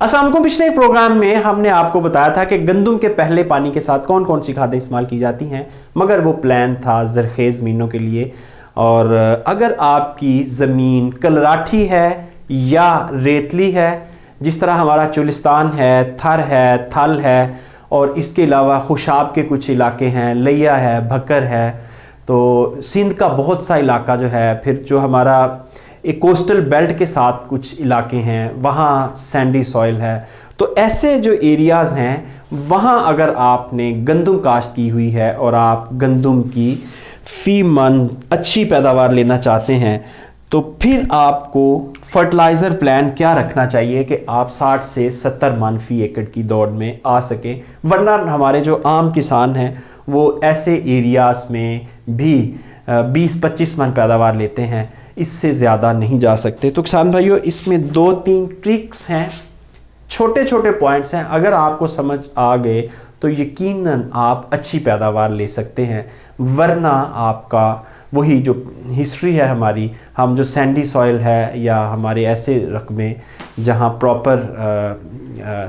अस्सलाम वालेकुम। पिछले एक प्रोग्राम में हमने आपको बताया था कि गंदम के पहले पानी के साथ कौन कौन सी खादें इस्तेमाल की जाती हैं, मगर वो प्लान था ज़रख़ेज़ ज़मीनों के लिए। और अगर आपकी ज़मीन कलराठी है या रेतली है, जिस तरह हमारा चुलिस्तान है, थर है, थल है, और इसके अलावा खुशाब के कुछ इलाके हैं, लिया है, भक्कर है, तो सिंध का बहुत सा इलाका जो है, फिर जो हमारा एक कोस्टल बेल्ट के साथ कुछ इलाके हैं वहाँ सैंडी सॉइल है। तो ऐसे जो एरियाज़ हैं वहाँ अगर आपने गंदम काश्त की हुई है और आप गंदम की फी मन अच्छी पैदावार लेना चाहते हैं, तो फिर आपको फर्टिलाइज़र प्लान क्या रखना चाहिए कि आप 60 से 70 मन फी एकड़ की दौड़ में आ सकें। वरना हमारे जो आम किसान हैं वो ऐसे एरियाज़ में भी 20-25 मन पैदावार लेते हैं, इससे ज़्यादा नहीं जा सकते। तो किसान भाइयों, इसमें 2-3 ट्रिक्स हैं, छोटे छोटे पॉइंट्स हैं। अगर आपको समझ आ गए तो यकीनन आप अच्छी पैदावार ले सकते हैं। वरना आपका वही जो हिस्ट्री है हमारी, हम जो सैंडी सॉइल है या हमारे ऐसे रकबे जहाँ प्रॉपर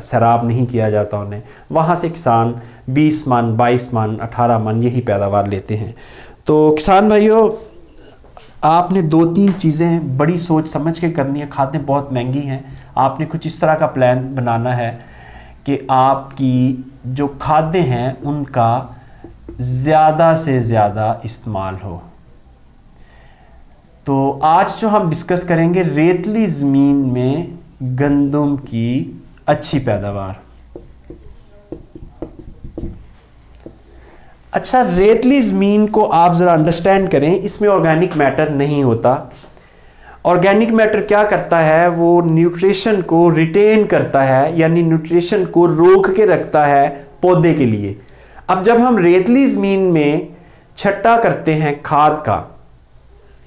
सैराब नहीं किया जाता उन्हें, वहाँ से किसान 20 मन, 22 मन, 18 मन यही पैदावार लेते हैं। तो किसान भाइयों, आपने 2-3 चीज़ें बड़ी सोच समझ के करनी है। खादें बहुत महंगी हैं। आपने कुछ इस तरह का प्लान बनाना है कि आपकी जो खादें हैं उनका ज़्यादा से ज़्यादा इस्तेमाल हो। तो आज जो हम डिस्कस करेंगे रेतली ज़मीन में गंदम की अच्छी पैदावार। अच्छा, रेतली ज़मीन को आप ज़रा अंडरस्टैंड करें। इसमें ऑर्गेनिक मैटर नहीं होता। ऑर्गेनिक मैटर क्या करता है, वो न्यूट्रिशन को रिटेन करता है, यानी न्यूट्रिशन को रोक के रखता है पौधे के लिए। अब जब हम रेतली ज़मीन में छट्टा करते हैं खाद का,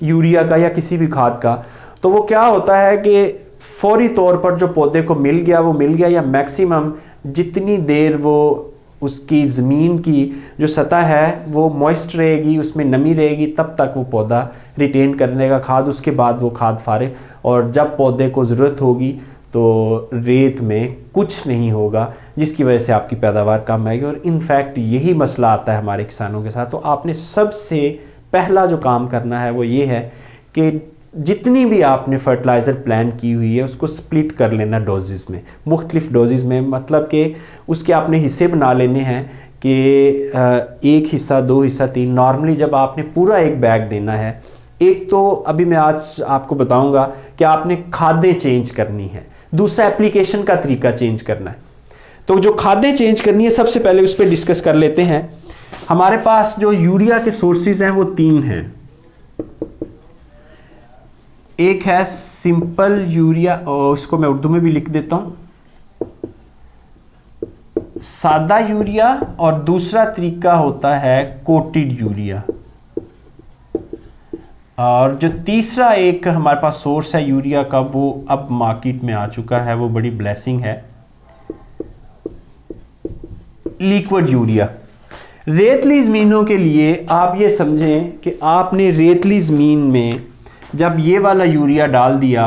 यूरिया का या किसी भी खाद का, तो वो क्या होता है कि फौरी तौर पर जो पौधे को मिल गया वो मिल गया, या मैक्सिमम जितनी देर वो उसकी ज़मीन की जो सतह है वो मॉइस्ट रहेगी, उसमें नमी रहेगी, तब तक वो पौधा रिटेन करने का खाद, उसके बाद वो खाद फारे। और जब पौधे को ज़रूरत होगी तो रेत में कुछ नहीं होगा, जिसकी वजह से आपकी पैदावार कम आएगी। और इनफैक्ट यही मसला आता है हमारे किसानों के साथ। तो आपने सबसे पहला जो काम करना है वो ये है कि जितनी भी आपने फर्टिलाइज़र प्लान की हुई है उसको स्प्लिट कर लेना डोजेज़ में, मुख्तलिफ डोजेज़ में। मतलब कि उसके आपने हिस्से बना लेने हैं कि 1 हिस्सा, 2 हिस्सा, 3। नॉर्मली जब आपने पूरा एक बैग देना है, एक तो अभी मैं आज आपको बताऊंगा कि आपने खादें चेंज करनी है, दूसरा एप्लीकेशन का तरीका चेंज करना है। तो जो खादें चेंज करनी है, सबसे पहले उस पर डिस्कस कर लेते हैं। हमारे पास जो यूरिया के सोर्सेज हैं वो 3 हैं। एक है सिंपल यूरिया, और इसको मैं उर्दू में भी लिख देता हूं, सादा यूरिया, और दूसरा तरीका होता है कोटेड यूरिया। और जो तीसरा एक हमारे पास सोर्स है यूरिया का, वो अब मार्केट में आ चुका है, वो बड़ी ब्लेसिंग है, लिक्विड यूरिया। रेतली ज़मीनों के लिए आप ये समझें कि आपने रेतली ज़मीन में जब ये वाला यूरिया डाल दिया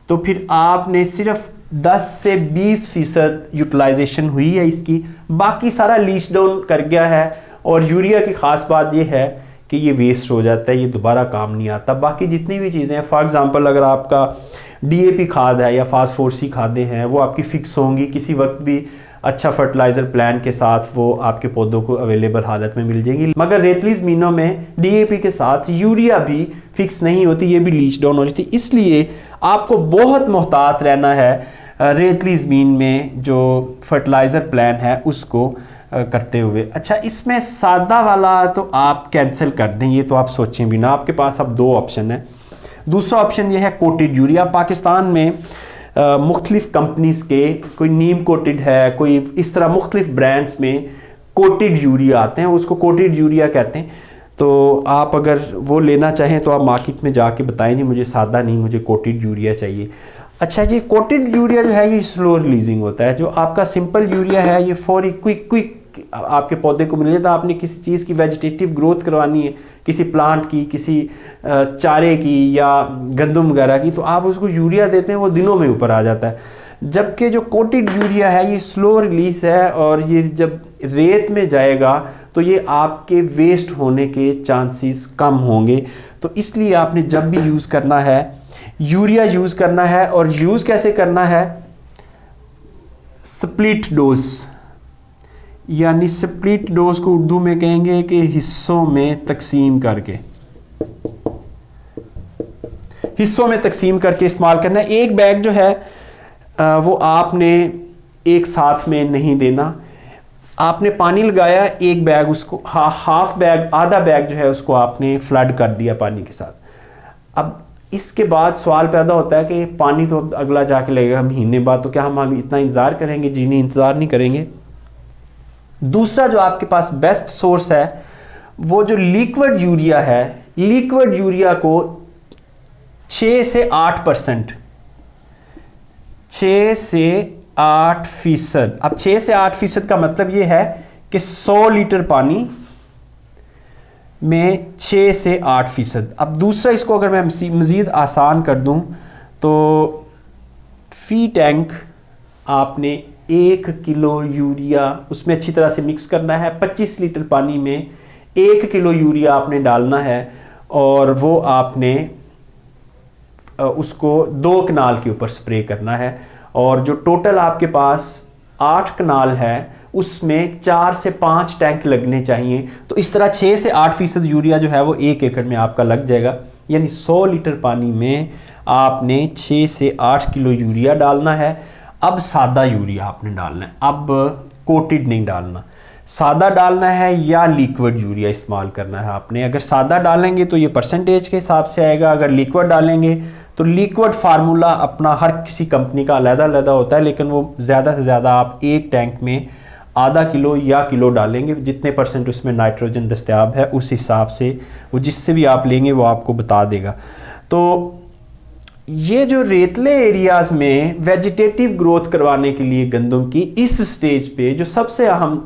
तो फिर आपने सिर्फ 10 से 20% यूटिलाइजेशन हुई है इसकी, बाकी सारा लीच डाउन कर गया है। और यूरिया की ख़ास बात ये है कि ये वेस्ट हो जाता है, ये दोबारा काम नहीं आता। बाकी जितनी भी चीज़ें हैं, फॉर एग्ज़ाम्पल अगर आपका DAP खाद है या फास्फोरसी खादें हैं, वो आपकी फ़िक्स होंगी, किसी वक्त भी अच्छा फर्टिलाइज़र प्लान के साथ वो आपके पौधों को अवेलेबल हालत में मिल जाएंगी। मगर रेतली ज़मीनों में DAP के साथ यूरिया भी फिक्स नहीं होती, ये भी लीच डाउन हो जाती। इसलिए आपको बहुत मोहतात रहना है रेतली ज़मीन में जो फर्टिलाइज़र प्लान है उसको करते हुए। अच्छा, इसमें सादा वाला तो आप कैंसिल कर दें, ये तो आप सोचें भी ना। आपके पास अब 2 ऑप्शन है। दूसरा ऑप्शन ये है कोटेड यूरिया। पाकिस्तान में मुख्तलिफ कंपनीज़ के, कोई नीम कोटेड है, कोई इस तरह मुख्तलिफ ब्रांड्स में कोटेड यूरिया आते हैं, उसको कोटेड यूरिया कहते हैं। तो आप अगर वो लेना चाहें तो आप मार्केट में जाके बताएं जी मुझे सादा नहीं, मुझे कोटेड यूरिया चाहिए। अच्छा जी, कोटेड यूरिया जो है ये स्लो रिलीजिंग होता है। जो आपका सिंपल यूरिया है ये फौरी क्विक आपके पौधे को मिल जाता है। आपने किसी चीज़ की वेजिटेटिव ग्रोथ करवानी है, किसी प्लांट की, किसी चारे की या गंदम वगैरह की, तो आप उसको यूरिया देते हैं, वो दिनों में ऊपर आ जाता है। जबकि जो कोटेड यूरिया है ये स्लो रिलीज है, और ये जब रेत में जाएगा तो ये आपके वेस्ट होने के चांसेस कम होंगे। तो इसलिए आपने जब भी यूज़ करना है यूरिया यूज़ करना है, और यूज़ कैसे करना है, स्प्लिट डोज, यानी स्प्लिट डोज को उर्दू में कहेंगे कि हिस्सों में तकसीम करके, हिस्सों में तकसीम करके इस्तेमाल करना है। एक बैग जो है वो आपने एक साथ में नहीं देना। आपने पानी लगाया एक बैग, उसको हाफ बैग, आधा बैग जो है उसको आपने फ्लड कर दिया पानी के साथ। अब इसके बाद सवाल पैदा होता है कि पानी तो अगला जाके लगेगा महीने बाद, तो क्या हम इतना इंतज़ार करेंगे? जी नहीं, इंतज़ार नहीं करेंगे। दूसरा जो आपके पास बेस्ट सोर्स है वो जो लिक्विड यूरिया है, लिक्विड यूरिया को 6 से 8%, 6 से 8%। अब 6 से 8% का मतलब ये है कि 100 लीटर पानी में 6 से 8%। अब दूसरा, इसको अगर मैं मज़ीद आसान कर दूं तो फी टैंक आपने 1 किलो यूरिया उसमें अच्छी तरह से मिक्स करना है। 25 लीटर पानी में 1 किलो यूरिया आपने डालना है, और वो आपने उसको 2 कनाल के ऊपर स्प्रे करना है। और जो टोटल आपके पास 8 कनाल है उसमें 4 से 5 टैंक लगने चाहिए। तो इस तरह 6 से 8% यूरिया जो है वो 1 एकड़ में आपका लग जाएगा, यानी 100 लीटर पानी में आपने 6 से 8 किलो यूरिया डालना है। अब सादा यूरिया आपने डालना है, अब कोटेड नहीं डालना, सादा डालना है या लिक्विड यूरिया इस्तेमाल करना है आपने। अगर सादा डालेंगे तो ये परसेंटेज के हिसाब से आएगा, अगर लिक्विड डालेंगे तो लिक्विड फार्मूला अपना हर किसी कंपनी का अलग-अलग होता है, लेकिन वो ज़्यादा से ज़्यादा आप एक टैंक में आधा किलो या किलो डालेंगे। जितने परसेंट उसमें नाइट्रोजन दस्तयाब है उस हिसाब से वो जिससे भी आप लेंगे वो आपको बता देगा। तो ये जो रेतले एरियाज़ में वेजिटेटिव ग्रोथ करवाने के लिए गंदम की इस स्टेज पे जो सबसे अहम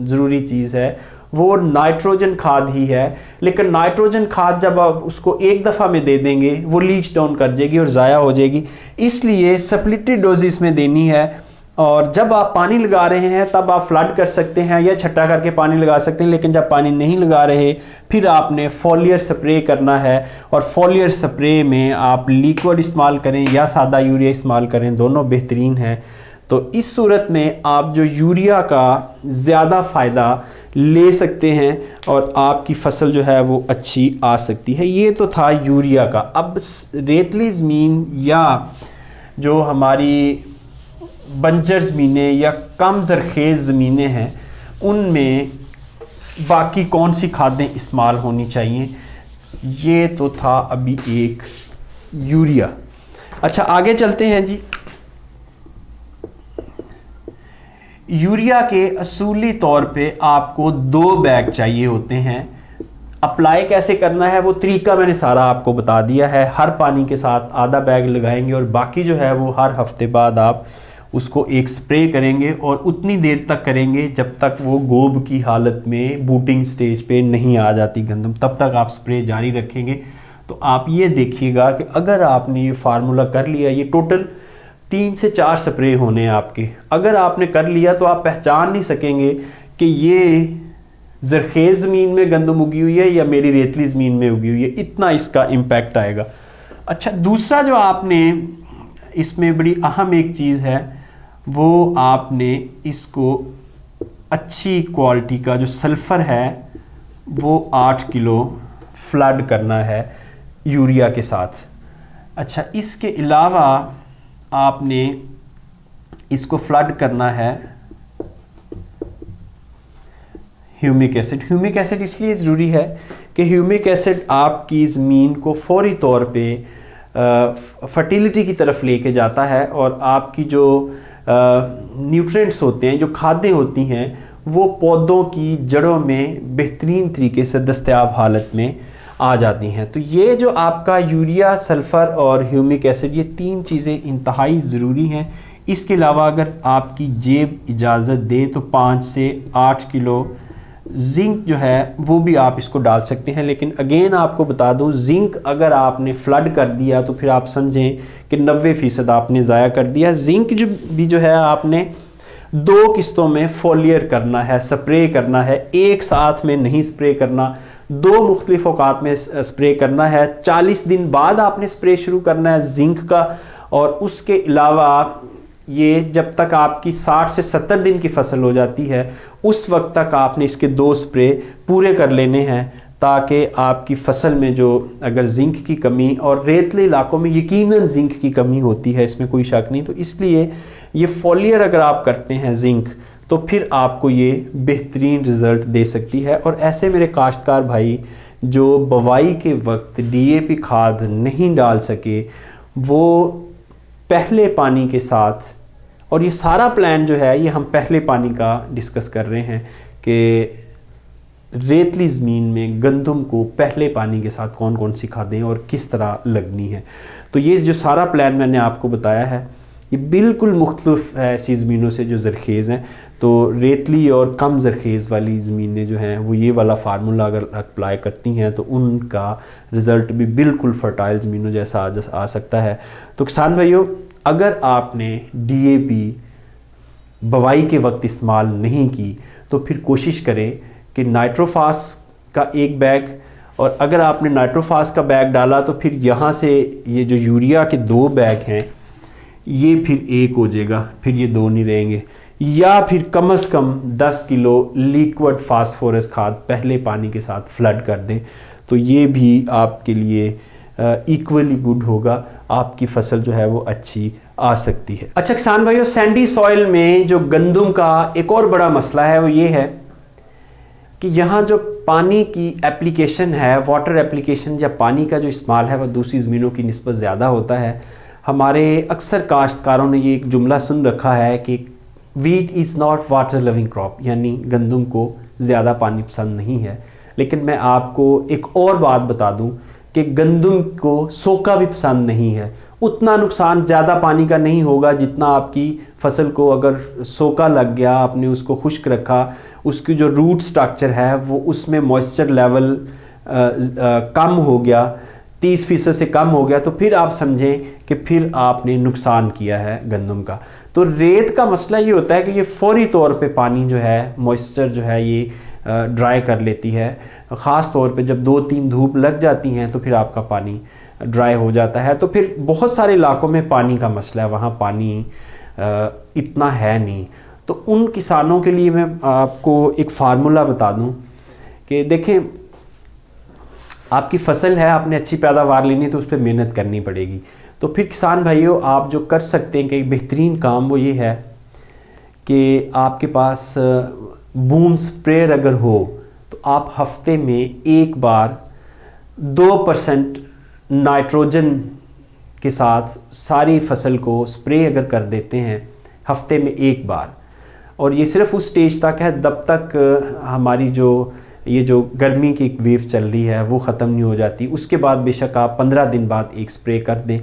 ज़रूरी चीज़ है वो नाइट्रोजन खाद ही है। लेकिन नाइट्रोजन खाद जब आप उसको एक दफ़ा में दे देंगे वो लीच डाउन कर जाएगी और ज़ाया हो जाएगी, इसलिए स्प्लिटेड डोजेस में देनी है। और जब आप पानी लगा रहे हैं तब आप फ्लड कर सकते हैं या छट्टा करके पानी लगा सकते हैं, लेकिन जब पानी नहीं लगा रहे फिर आपने फॉलियर स्प्रे करना है। और फॉलियर स्प्रे में आप लिक्विड इस्तेमाल करें या सादा यूरिया इस्तेमाल करें, दोनों बेहतरीन हैं। तो इस सूरत में आप जो यूरिया का ज़्यादा फ़ायदा ले सकते हैं और आपकी फसल जो है वो अच्छी आ सकती है। ये तो था यूरिया का। अब रेतली ज़मीन या जो हमारी बंजर ज़मीनें या कम ज़रखेज़ ज़मीनें हैं उनमें बाकी कौन सी खादें इस्तेमाल होनी चाहिए, ये तो था अभी एक यूरिया। अच्छा, आगे चलते हैं जी। यूरिया के असूली तौर पे आपको 2 बैग चाहिए होते हैं। अप्लाई कैसे करना है वो तरीका मैंने सारा आपको बता दिया है। हर पानी के साथ आधा बैग लगाएंगे और बाकी जो है वो हर हफ्ते बाद आप उसको एक स्प्रे करेंगे और उतनी देर तक करेंगे जब तक वो गोब की हालत में बूटिंग स्टेज पे नहीं आ जाती गंदम, तब तक आप स्प्रे जारी रखेंगे। तो आप ये देखिएगा कि अगर आपने ये फार्मूला कर लिया, ये टोटल 3 से 4 स्प्रे होने हैं आपके, अगर आपने कर लिया तो आप पहचान नहीं सकेंगे कि ये ज़रखेज़ ज़मीन में गंदम उगी हुई है या मेरी रेतली ज़मीन में उगी हुई है, इतना इसका इम्पैक्ट आएगा। अच्छा, दूसरा जो आपने इसमें बड़ी अहम एक चीज़ है वो आपने इसको अच्छी क्वालिटी का जो सल्फ़र है वो 8 किलो फ्लड करना है यूरिया के साथ। अच्छा, इसके अलावा आपने इसको फ्लड करना है ह्यूमिक एसिड। ह्यूमिक एसिड इसलिए ज़रूरी है कि ह्यूमिक एसिड आपकी ज़मीन को फौरी तौर पे फर्टिलिटी की तरफ लेके जाता है और आपकी जो न्यूट्रिएंट्स होते हैं, जो खादें होती हैं, वो पौधों की जड़ों में बेहतरीन तरीके से दस्तयाब हालत में आ जाती हैं। तो ये जो आपका यूरिया, सल्फ़र और ह्यूमिक एसिड, ये 3 चीज़ें इंतहाई ज़रूरी हैं। इसके अलावा अगर आपकी जेब इजाज़त दे तो 5 से 8 किलो जिंक जो है वो भी आप इसको डाल सकते हैं, लेकिन अगेन आपको बता दूं, जिंक अगर आपने फ्लड कर दिया तो फिर आप समझें कि 90% आपने ज़ाया कर दिया। जिंक जो है आपने 2 किस्तों में फोलियर करना है, स्प्रे करना है, एक साथ में नहीं स्प्रे करना, 2 मुख्तलिफ औकात में स्प्रे करना है। 40 दिन बाद आपने स्प्रे शुरू करना है जिंक का। और उसके अलावा ये जब तक आपकी 60 से 70 दिन की फसल हो जाती है उस वक्त तक आपने इसके 2 स्प्रे पूरे कर लेने हैं, ताकि आपकी फसल में जो अगर जिंक की कमी, और रेतले इलाकों में यकीनन जिंक की कमी होती है, इसमें कोई शक नहीं, तो इसलिए ये फोलियर अगर आप करते हैं जिंक तो फिर आपको ये बेहतरीन रिज़ल्ट दे सकती है। और ऐसे मेरे काश्तकार भाई जो बवाई के वक्त डीएपी खाद नहीं डाल सके, वो पहले पानी के साथ, और ये सारा प्लान जो है ये हम पहले पानी का डिस्कस कर रहे हैं कि रेतली ज़मीन में गंदम को पहले पानी के साथ कौन कौन सी खादें और किस तरह लगनी है। तो ये जो सारा प्लान मैंने आपको बताया है ये बिल्कुल मुख्तलिफ है ऐसी ज़मीनों से जो ज़रखेज़ हैं। तो रेतली और कम ज़रखेज़ वाली ज़मीनें जो हैं वो ये वाला फार्मूला अगर अप्लाई करती हैं तो उनका रिज़ल्ट भी बिल्कुल फर्टाइल ज़मीनों जैसा आ सकता है। तो किसान भाइयों, अगर आपने डीएपी बवाई के वक्त इस्तेमाल नहीं की तो फिर कोशिश करें कि नाइट्रोफास का 1 बैग, और अगर आपने नाइट्रोफास का बैग डाला तो फिर यहाँ से ये जो यूरिया के 2 बैग हैं ये फिर 1 हो जाएगा, फिर ये 2 नहीं रहेंगे। या फिर कम से कम 10 किलो लिक्विड फास्फोरस खाद पहले पानी के साथ फ्लड कर दें, तो ये भी आपके लिए इक्वली गुड होगा, आपकी फसल जो है वो अच्छी आ सकती है। अच्छा किसान भाइयों, सैंडी सॉइल में जो गंदम का एक और बड़ा मसला है वो ये है कि यहाँ जो पानी की एप्लीकेशन है, वाटर एप्लीकेशन या पानी का जो इस्तेमाल है वो दूसरी ज़मीनों की निस्बत ज़्यादा होता है। हमारे अक्सर काश्तकारों ने ये एक जुमला सुन रखा है कि wheat is not water loving crop, यानी गंदम को ज़्यादा पानी पसंद नहीं है। लेकिन मैं आपको एक और बात बता दूं कि गंदम को सोका भी पसंद नहीं है। उतना नुकसान ज़्यादा पानी का नहीं होगा जितना आपकी फसल को अगर सोका लग गया, आपने उसको खुश्क रखा, उसकी जो रूट स्ट्रक्चर है वो उसमें मॉइस्चर लेवल कम हो गया, 30% से कम हो गया, तो फिर आप समझें कि फिर आपने नुकसान किया है गंदम का। तो रेत का मसला ये होता है कि ये फौरी तौर पे पानी जो है, मॉइस्चर जो है ये ड्राई कर लेती है। ख़ास तौर पे जब 2-3 धूप लग जाती हैं तो फिर आपका पानी ड्राई हो जाता है। तो फिर बहुत सारे इलाकों में पानी का मसला है, वहाँ पानी इतना है नहीं। तो उन किसानों के लिए मैं आपको एक फार्मूला बता दूं कि देखें, आपकी फसल है, आपने अच्छी पैदावार लेनी तो उस पर मेहनत करनी पड़ेगी। तो फिर किसान भाइयों, आप जो कर सकते हैं कि बेहतरीन काम वो ये है कि आपके पास बूम स्प्रेयर अगर हो तो आप हफ्ते में 1 बार 2% नाइट्रोजन के साथ सारी फसल को स्प्रे अगर कर देते हैं हफ्ते में 1 बार, और ये सिर्फ उस स्टेज तक है जब तक हमारी ये जो गर्मी की एक वेव चल रही है वो ख़त्म नहीं हो जाती। उसके बाद बेशक आप 15 दिन बाद 1 स्प्रे कर दें,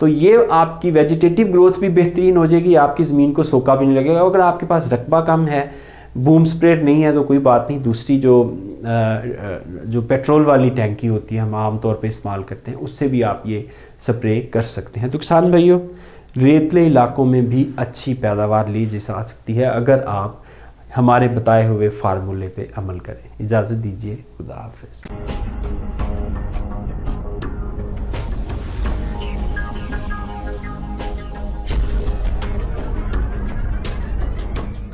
तो ये आपकी वेजिटेटिव ग्रोथ भी बेहतरीन हो जाएगी, आपकी ज़मीन को सोका भी नहीं लगेगा। अगर आपके पास रकबा कम है, बूम स्प्रेयर नहीं है, तो कोई बात नहीं, दूसरी जो पेट्रोल वाली टैंकी होती है हम आमतौर पे इस्तेमाल करते हैं, उससे भी आप ये स्प्रे कर सकते हैं। तो किसान भाइयों, रेतले इलाकों में भी अच्छी पैदावार ली जा सकती है अगर आप हमारे बताए हुए फार्मूले पे अमल करें। इजाज़त दीजिए, खुदा हाफिज़।